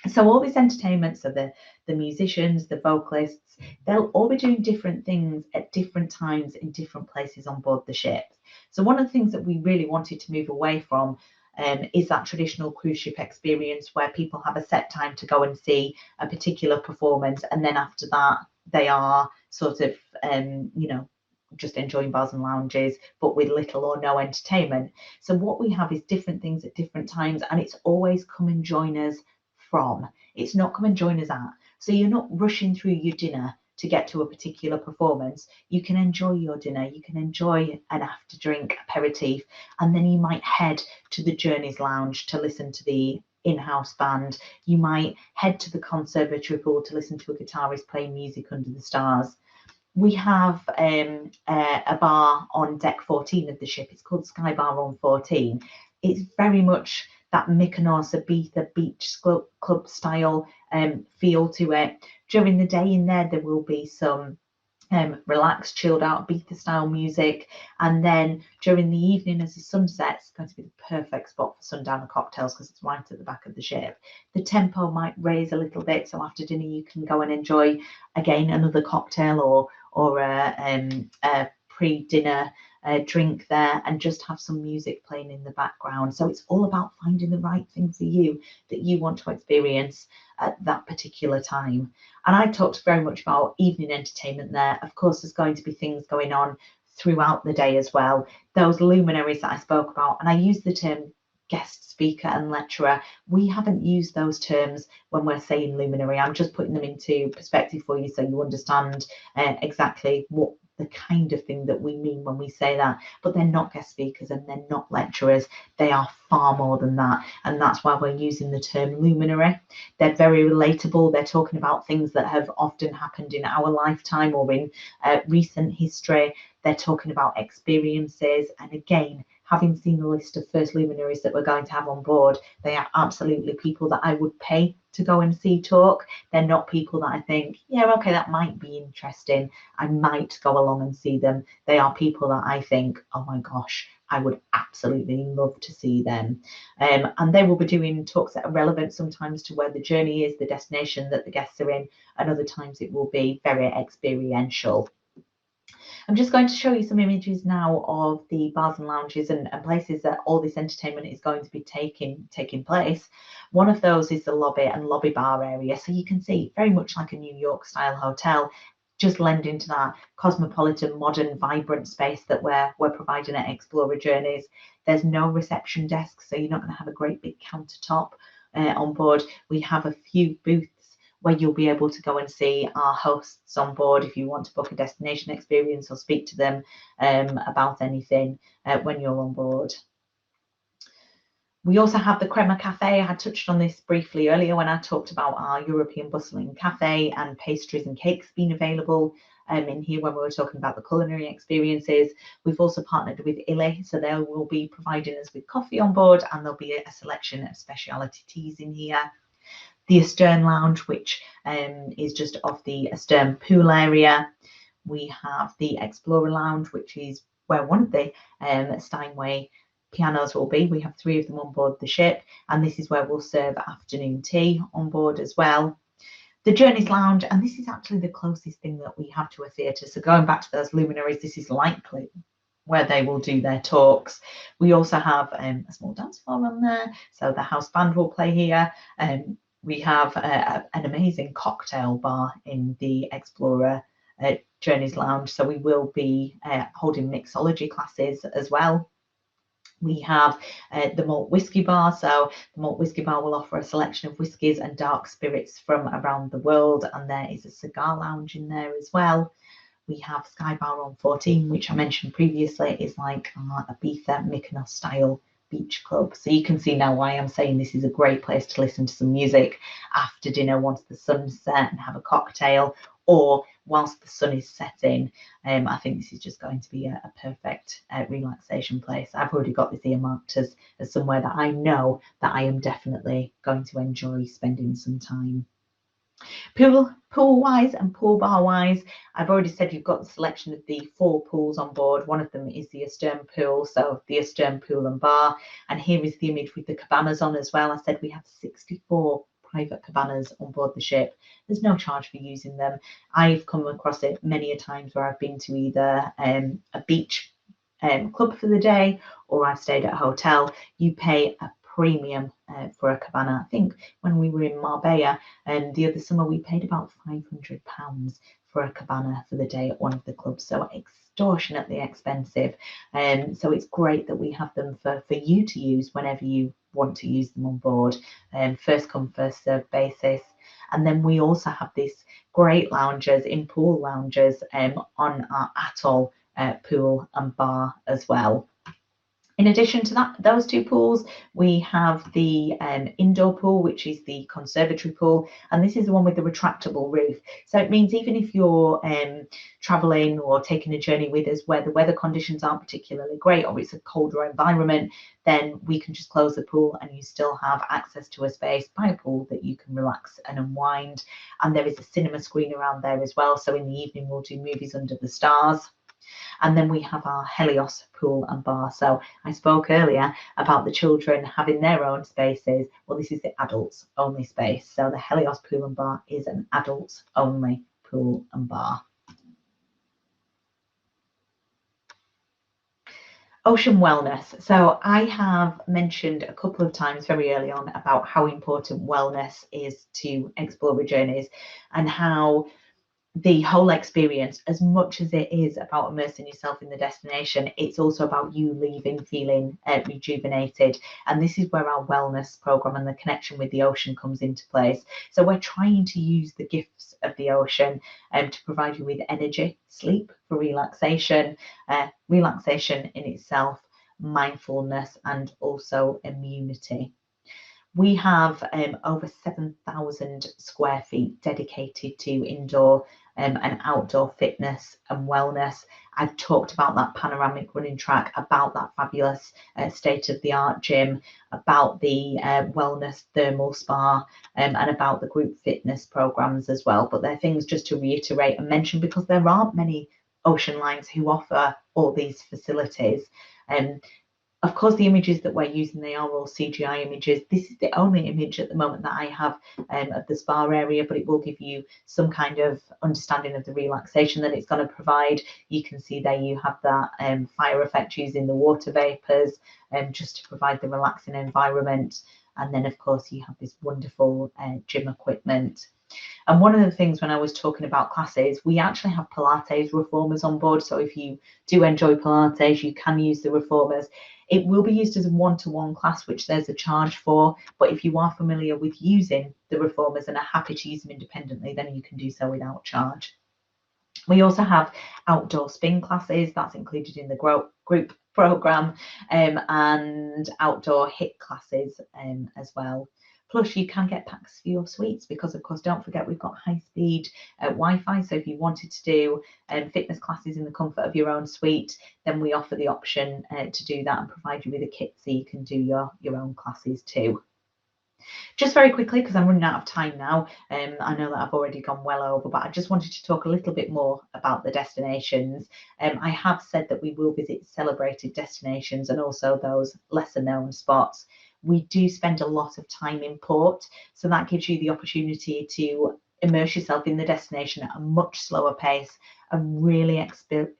[SPEAKER 1] So all these entertainments are the musicians, the vocalists, they'll all be doing different things at different times in different places on board the ship. So one of the things that we really wanted to move away from is that traditional cruise ship experience where people have a set time to go and see a particular performance, and then after that they are sort of just enjoying bars and lounges, but with little or no entertainment. So what we have is different things at different times, and it's always come and join us from. It's not come and join us at. So you're not rushing through your dinner to get to a particular performance. You can enjoy your dinner, you can enjoy an after drink aperitif, and then you might head to the Journeys Lounge to listen to the in-house band. You might head to the conservatory pool to listen to a guitarist playing music under the stars. We have a bar on deck 14 of the ship. It's called Sky Bar on 14. It's very much that Mykonos, Ibiza beach club style feel to it. During the day in there will be some relaxed, chilled out Ibiza style music, and then during the evening as the sun sets, it's going to be the perfect spot for sundowner cocktails because it's right at the back of the ship. The tempo might raise a little bit, so after dinner you can go and enjoy again another cocktail or a pre-dinner drink there, and just have some music playing in the background. So it's all about finding the right thing for you that you want to experience at that particular time. And I talked very much about evening entertainment there. Of course, there's going to be things going on throughout the day as well. Those luminaries that I spoke about, and I use the term guest speaker and lecturer. We haven't used those terms when we're saying luminary. I'm just putting them into perspective for you so you understand exactly what the kind of thing that we mean when we say that. But they're not guest speakers and they're not lecturers. They are far more than that, and that's why we're using the term luminary. They're very relatable. They're talking about things that have often happened in our lifetime or in recent history. They're talking about experiences, and again, having seen the list of first luminaries that we're going to have on board, they are absolutely people that I would pay to go and see talk. They're not people that I think, yeah, okay, that might be interesting, I might go along and see them. They are people that I think, oh my gosh, I would absolutely love to see them. And they will be doing talks that are relevant sometimes to where the journey is, the destination that the guests are in, and other times it will be very experiential. I'm just going to show you some images now of the bars and lounges and places that all this entertainment is going to be taking place. One of those is the lobby and lobby bar area. So you can see very much like a New York style hotel, just lending to that cosmopolitan, modern, vibrant space that we're providing at Explora Journeys. There's no reception desk, so you're not going to have a great big countertop on board. We have a few booths where you'll be able to go and see our hosts on board if you want to book a destination experience or speak to them about anything when you're on board. We also have the Crema Cafe. I had touched on this briefly earlier when I talked about our European bustling cafe and pastries and cakes being available in here when we were talking about the culinary experiences. We've also partnered with Illy, so they will be providing us with coffee on board, and there'll be a selection of specialty teas in here. The Astern Lounge, which is just off the Astern pool area. We have the Explorer Lounge, which is where one of the Steinway pianos will be. We have 3 of them on board the ship, and this is where we'll serve afternoon tea on board as well. The Journeys Lounge, and this is actually the closest thing that we have to a theatre. So going back to those luminaries, this is likely where they will do their talks. We also have a small dance floor on there, so the house band will play here. We have an amazing cocktail bar in the Explora Journeys Lounge, so we will be holding mixology classes as well. We have the malt whiskey bar. So the malt whiskey bar will offer a selection of whiskies and dark spirits from around the world, and there is a cigar lounge in there as well. We have Sky Bar on 14, which I mentioned previously is like Ibiza, Mykonos style beach club. So you can see now why I'm saying this is a great place to listen to some music after dinner once the sun's set and have a cocktail, or whilst the sun is setting. I think this is just going to be a perfect relaxation place. I've already got this earmarked as somewhere that I know that I am definitely going to enjoy spending some time. Pool wise and pool bar wise, I've already said you've got the selection of the 4 pools on board. One of them is the Astern pool, so the Astern pool and bar. And here is the image with the cabanas on as well. I said we have 64 private cabanas on board the ship. There's no charge for using them. I've come across it many a times where I've been to either a beach club for the day, or I've stayed at a hotel. You pay a premium for a cabana. I think when we were in Marbella the other summer, we paid about £500 for a cabana for the day at one of the clubs, so extortionately expensive. So it's great that we have them for you to use whenever you want to use them on board, first come first serve basis. And then we also have these great lounges, in pool lounges on our atoll pool and bar as well. In addition to that, those 2 pools, we have the indoor pool, which is the conservatory pool, and this is the one with the retractable roof. So it means even if you're traveling or taking a journey with us where the weather conditions aren't particularly great, or it's a colder environment, then we can just close the pool and you still have access to a space by a pool that you can relax and unwind. And there is a cinema screen around there as well, so in the evening we'll do movies under the stars. And then we have our Helios pool and bar. So I spoke earlier about the children having their own spaces. Well, this is the adults only space. So the Helios pool and bar is an adults only pool and bar. Ocean wellness. So I have mentioned a couple of times very early on about how important wellness is to Explora Journeys, and how the whole experience, as much as it is about immersing yourself in the destination, it's also about you leaving feeling rejuvenated. And this is where our wellness program and the connection with the ocean comes into place. So we're trying to use the gifts of the ocean to provide you with energy, sleep for relaxation, relaxation in itself, mindfulness, and also immunity. We have over 7,000 square feet dedicated to indoor and outdoor fitness and wellness. I've talked about that panoramic running track, about that fabulous state-of-the-art gym, about the wellness thermal spa, and about the group fitness programs as well. But they're things just to reiterate and mention, because there aren't many ocean lines who offer all these facilities. Of course, the images that we're using, they are all CGI images. This is the only image at the moment that I have of the spa area, but it will give you some kind of understanding of the relaxation that it's going to provide. You can see there you have that fire effect using the water vapours just to provide the relaxing environment. And then, of course, you have this wonderful gym equipment. And one of the things when I was talking about classes, we actually have Pilates reformers on board. So if you do enjoy Pilates, you can use the reformers. It will be used as a one-to-one class, which there's a charge for. But if you are familiar with using the reformers and are happy to use them independently, then you can do so without charge. We also have outdoor spin classes, that's included in the group program, and outdoor HIIT classes as well. Plus, you can get packs for your suites, because, of course, don't forget we've got high-speed Wi-Fi. So if you wanted to do fitness classes in the comfort of your own suite, then we offer the option to do that and provide you with a kit so you can do your own classes too. Just very quickly, because I'm running out of time now, I know that I've already gone well over, but I just wanted to talk a little bit more about the destinations. I have said that we will visit celebrated destinations and also those lesser known spots. We do spend a lot of time in port, so that gives you the opportunity to immerse yourself in the destination at a much slower pace and really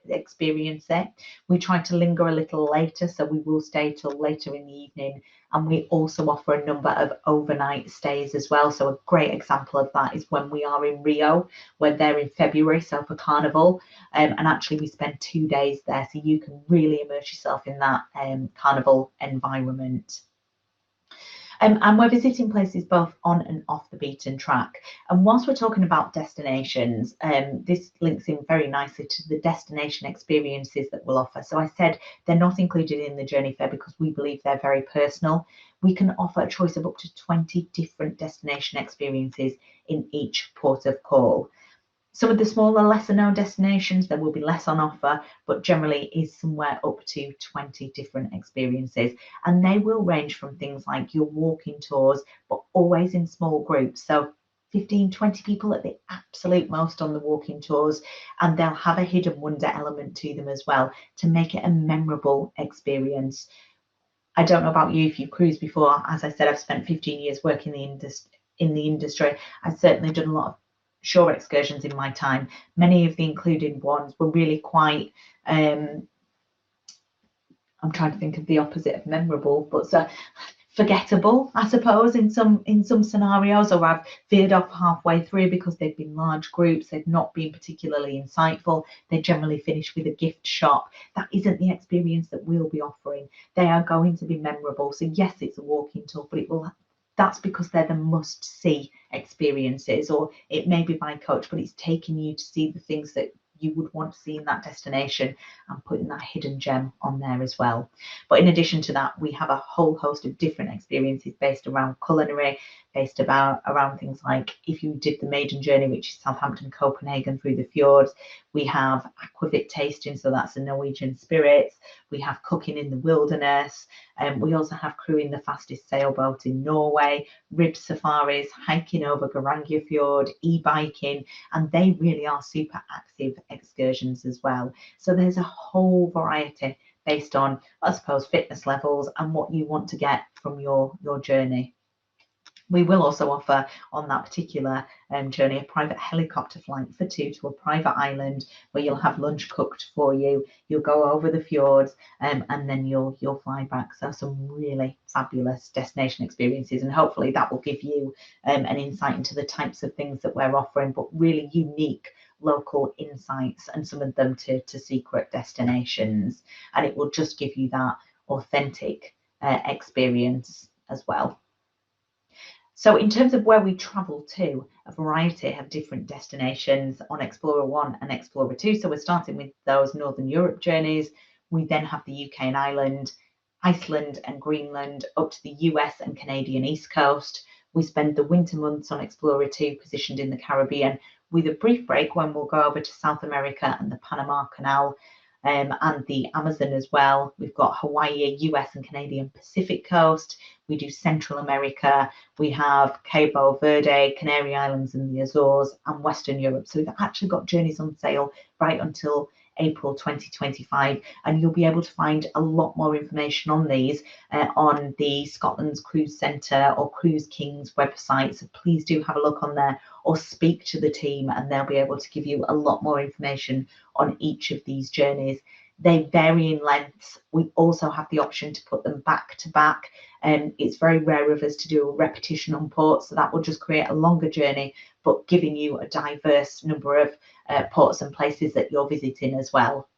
[SPEAKER 1] experience it. We try to linger a little later, so we will stay till later in the evening, and we also offer a number of overnight stays as well. So a great example of that is when we are in Rio. We're there in February, so for Carnival, and actually we spend 2 days there, so you can really immerse yourself in that Carnival environment. And we're visiting places both on and off the beaten track. And whilst we're talking about destinations, this links in very nicely to the destination experiences that we'll offer. So I said they're not included in the journey fare because we believe they're very personal. We can offer a choice of up to 20 different destination experiences in each port of call. Some of the smaller, lesser known destinations, there will be less on offer, but generally is somewhere up to 20 different experiences. And they will range from things like your walking tours, but always in small groups. So 15, 20 people at the absolute most on the walking tours, and they'll have a hidden wonder element to them as well to make it a memorable experience. I don't know about you if you've cruised before. As I said, I've spent 15 years working in the industry. I've certainly done a lot of shore excursions in my time. Many of the included ones were really quite, I'm trying to think of the opposite of memorable, but forgettable, I suppose, in some scenarios, or I've veered off halfway through because they've been large groups, they've not been particularly insightful, they generally finish with a gift shop. That isn't the experience that we'll be offering. They are going to be memorable. So yes, it's a walking tour, but that's because they're the must-see experiences, or it may be by coach, but it's taking you to see the things that you would want to see in that destination and putting that hidden gem on there as well. But in addition to that, we have a whole host of different experiences based around culinary, based around things like if you did the maiden journey, which is Southampton, Copenhagen through the fjords, we have aquavit tasting, so that's the Norwegian spirits. We have cooking in the wilderness, and we also have crewing the fastest sailboat in Norway, rib safaris, hiking over Garangia Fjord, e-biking, and they really are super active excursions as well. So there's a whole variety based on, I suppose, fitness levels and what you want to get from your journey. We will also offer on that particular journey a private helicopter flight for two to a private island where you'll have lunch cooked for you. You'll go over the fjords and then you'll fly back. So some really fabulous destination experiences, and hopefully that will give you an insight into the types of things that we're offering, but really unique local insights, and some of them to secret destinations. And it will just give you that authentic experience as well. So in terms of where we travel to, a variety of different destinations on Explorer 1 and Explorer 2. So we're starting with those Northern Europe journeys. We then have the UK and Ireland, Iceland and Greenland, up to the US and Canadian East Coast. We spend the winter months on Explorer 2 positioned in the Caribbean, with a brief break when we'll go over to South America and the Panama Canal. And the Amazon as well. We've got Hawaii, US and Canadian Pacific coast. We do Central America. We have Cabo Verde, Canary Islands and the Azores, and Western Europe. So we've actually got journeys on sale right until April 2025, and you'll be able to find a lot more information on these on the Scotland's Cruise Centre or Cruise Kings website. So please do have a look on there or speak to the team, and they'll be able to give you a lot more information on each of these journeys. They vary in lengths. We also have the option to put them back to back. It's very rare of us to do a repetition on ports, so that will just create a longer journey, but giving you a diverse number of ports and places that you're visiting as well.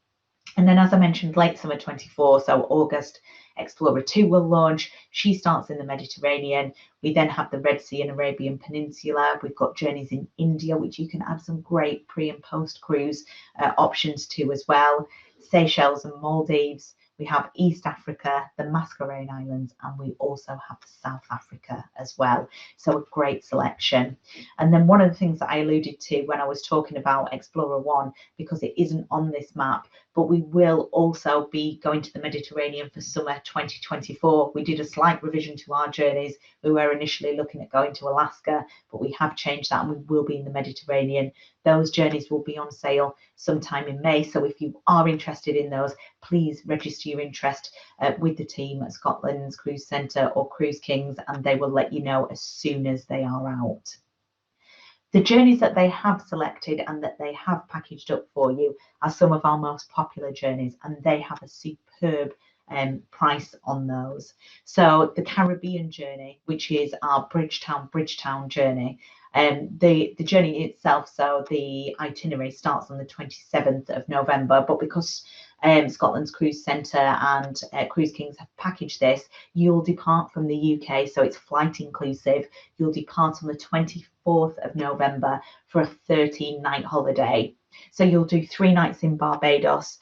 [SPEAKER 1] And then, as I mentioned, late summer 24, so August, Explorer 2 will launch. She starts in the Mediterranean. We then have the Red Sea and Arabian Peninsula. We've got journeys in India, which you can add some great pre and post cruise options to as well. Seychelles and Maldives. We have East Africa, the Mascarene Islands, and we also have South Africa as well. So a great selection. And then one of the things that I alluded to when I was talking about Explorer 1, because it isn't on this map, but we will also be going to the Mediterranean for summer 2024. We did a slight revision to our journeys. We were initially looking at going to Alaska, but we have changed that and we will be in the Mediterranean. Those journeys will be on sale sometime in May. So if you are interested in those, please register your interest with the team at Scotland's Cruise Centre or Cruise Kings, and they will let you know as soon as they are out. The journeys that they have selected and that they have packaged up for you are some of our most popular journeys, and they have a superb price on those. So the Caribbean journey, which is our Bridgetown journey, the journey itself, so the itinerary starts on the 27th of November, but because Scotland's Cruise Centre and Cruise Kings have packaged this, you'll depart from the UK, so it's flight inclusive. You'll depart on the 24th of November for a 13-night holiday. So you'll do 3 nights in Barbados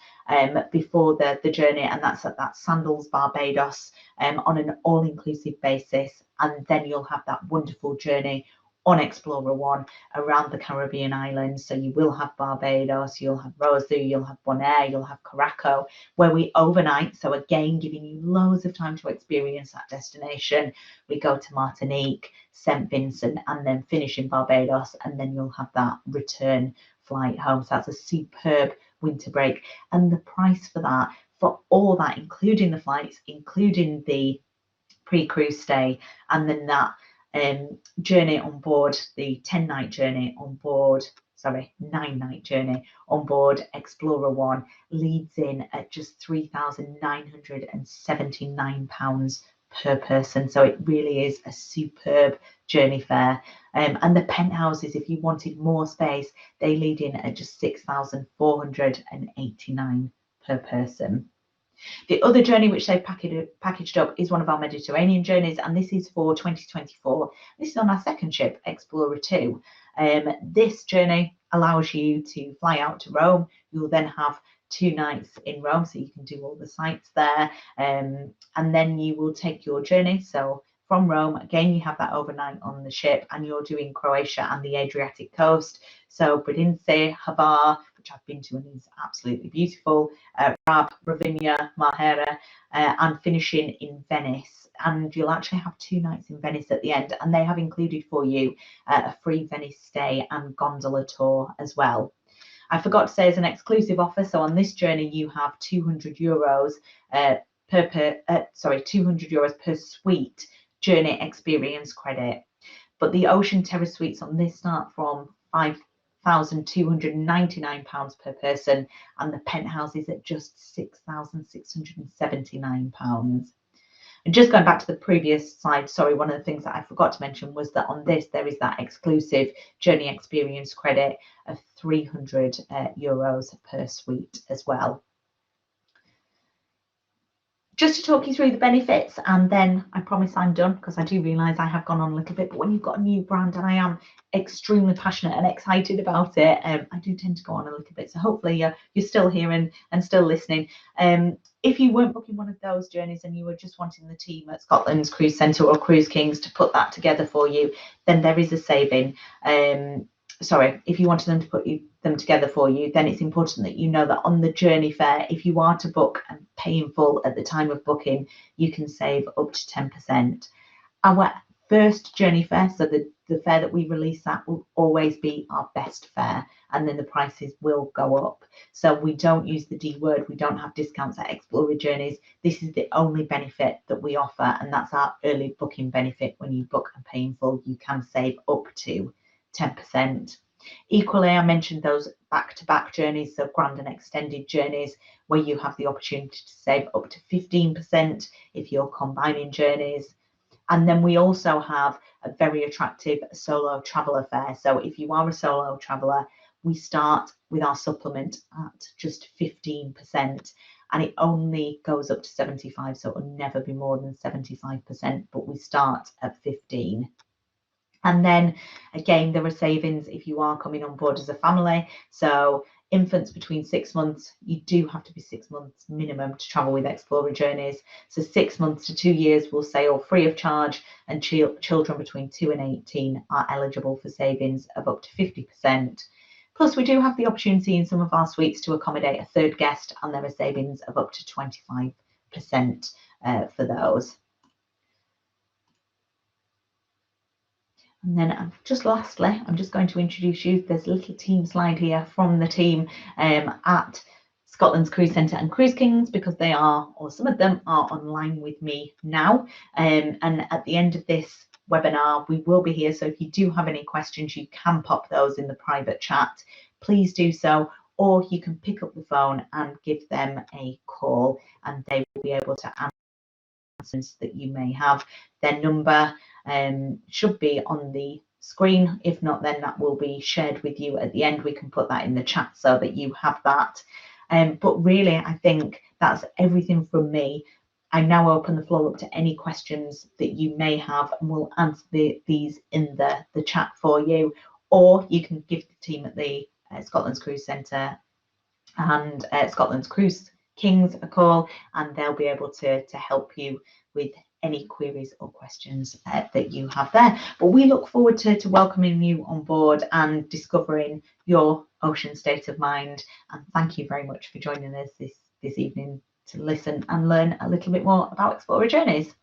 [SPEAKER 1] before the journey, and that's at that Sandals Barbados on an all-inclusive basis, and then you'll have that wonderful journey on Explora One around the Caribbean islands. So you will have Barbados, you'll have Roseau, you'll have Bonaire, you'll have Curaçao, where we overnight. So again, giving you loads of time to experience that destination. We go to Martinique, St. Vincent, and then finish in Barbados, and then you'll have that return flight home. So that's a superb winter break. And the price for that, for all that, including the flights, including the pre-cruise stay, and then that journey on board, the 10-night journey on board, 9-night journey on board Explora One, leads in at just £3,979 per person. So it really is a superb journey fare. And the penthouses, if you wanted more space, they lead in at just £6,489 per person. The other journey which they've packaged up is one of our Mediterranean journeys, and this is for 2024. This is on our second ship, Explora 2. This journey allows you to fly out to Rome. You'll then have 2 nights in Rome, so you can do all the sites there, and then you will take your journey. So from Rome, again, you have that overnight on the ship, and you're doing Croatia and the Adriatic coast. So Brdince, Hvar, which I've been to and is absolutely beautiful, Rab, Ravinia, Mahera, and finishing in Venice. And you'll actually have 2 nights in Venice at the end, and they have included for you a free Venice stay and gondola tour as well. I forgot to say, as an exclusive offer, so on this journey you have €200 €200 per suite journey experience credit. But the Ocean Terrace suites on this start from £5,299 per person, and the penthouse is at just £6,679. And just going back to the previous slide, sorry, one of the things that I forgot to mention was that on this there is that exclusive journey experience credit of €300 per suite as well. Just to talk you through the benefits, and then I promise I'm done, because I do realise I have gone on a little bit, but when you've got a new brand, and I am extremely passionate and excited about it, I do tend to go on a little bit. So hopefully you're still here and still listening. If you weren't booking one of those journeys and you were just wanting the team at Scotland's Cruise Centre or Cruise Kings to put that together for you, then there is a saving. If you wanted them to put them together for you, then it's important that you know that on the journey fare, if you are to book and pay in full at the time of booking, you can save up to 10%. Our first journey fare, so the fare that we release, that will always be our best fare, and then the prices will go up. So we don't use the D word, we don't have discounts at Explora Journeys. This is the only benefit that we offer, and that's our early booking benefit. When you book and pay in full, you can save up to 10%. Equally, I mentioned those back-to-back journeys, so grand and extended journeys, where you have the opportunity to save up to 15% if you're combining journeys. And then we also have a very attractive solo traveller fare. So if you are a solo traveller, we start with our supplement at just 15%, and it only goes up to 75%, so it will never be more than 75%, but we start at 15%. And then again, there are savings if you are coming on board as a family. So infants between 6 months, you do have to be 6 months minimum to travel with Explora Journeys. So 6 months to 2 years will sail free of charge, and children between 2 and 18 are eligible for savings of up to 50%. Plus, we do have the opportunity in some of our suites to accommodate a third guest, and there are savings of up to 25% for those. And then just lastly, I'm just going to introduce you. There's a little team slide here from the team at Scotland's Cruise Centre and Cruise Kings, because they are, or some of them are online with me now. And at the end of this webinar, we will be here. So if you do have any questions, you can pop those in the private chat. Please do so, or you can pick up the phone and give them a call, and they will be able to answer that you may have. Their number should be on the screen. If not, then that will be shared with you at the end. We can put that in the chat so that you have that. But really, I think that's everything from me. I now open the floor up to any questions that you may have, and we'll answer these in the chat for you, or you can give the team at the Scotland's Cruise Centre and Scotland's Cruise Kings a call, and they'll be able to help you with any queries or questions that you have there. But we look forward to welcoming you on board and discovering your ocean state of mind. And thank you very much for joining us this evening to listen and learn a little bit more about Explora Journeys.